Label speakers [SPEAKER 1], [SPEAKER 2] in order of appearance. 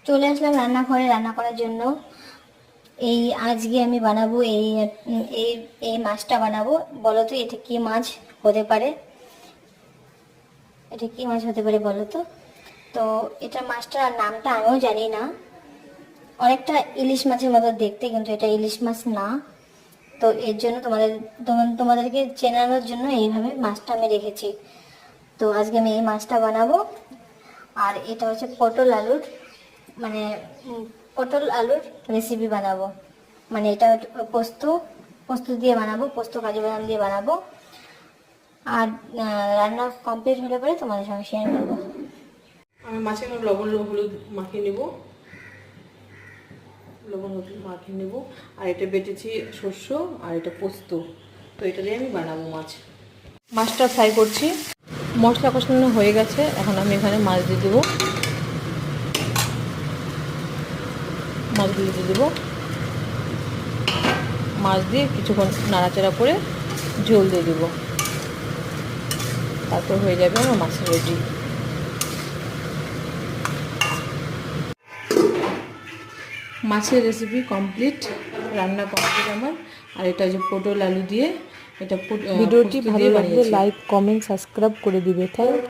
[SPEAKER 1] চলে আসলাম রান্নাঘরে রান্না করার জন্য। এই আজকে আমি বানাবো এই এই মাছটা বানাবো। বলো তো এটা কি মাছ হতে পারে? এটা কি মাছ হতে পারে বলো তো? তো এটা মাছটার নামটা আমিও জানি না। অনেকটা ইলিশ মাছের মতো দেখতে, কিন্তু এটা ইলিশ মাছ না। তো এর জন্য তোমাদেরকে চেনানোর জন্য এইভাবে মাছটা আমি রেখেছি। তো আজকে আমি এই মাছটা বানাবো। আর এটা হচ্ছে পটল আলুর, মানে পটল আলুর রেসিপি বানাবো। মানে এটা পোস্ত পোস্ত দিয়ে বানাবো, পোস্ত কাজু বাদাম দিয়ে বানাবো। আর রান্না কমপ্লিট হলে পরে তোমাদের সঙ্গে শেয়ার করবো।
[SPEAKER 2] আমি মাছে লবণ হলুদ মাখিয়ে নেব, লবণ হলুদ মাখিয়ে নেব। আর এটা বেটেছি শস্য, আর এটা পোস্ত। তো এটা দিয়ে আমি বানাবো মাছ। মাছটা ফ্রাই করছি, মশলা কষানো হয়ে গেছে। এখন আমি এখানে মাছ দিয়ে দেবো, মাছগুলো দিয়ে দেবো। মাছ দিয়ে কিছুক্ষণ নাড়াচাড়া করে ঝোল দিয়ে দেবো, তারপর হয়ে যাবে আমার মাছের রেডি। মাছের রেসিপি কমপ্লিট, রান্না কমপ্লিট আমার। আর এটা যে পটল আলু দিয়ে, এটা
[SPEAKER 3] ভিডিওটি
[SPEAKER 2] পোস্ত
[SPEAKER 3] ভালো
[SPEAKER 2] দিয়ে
[SPEAKER 3] লাগলে
[SPEAKER 2] বানিয়েছি।
[SPEAKER 3] লাইক, কমেন্ট, সাবস্ক্রাইব করে দিবে। থ্যাংক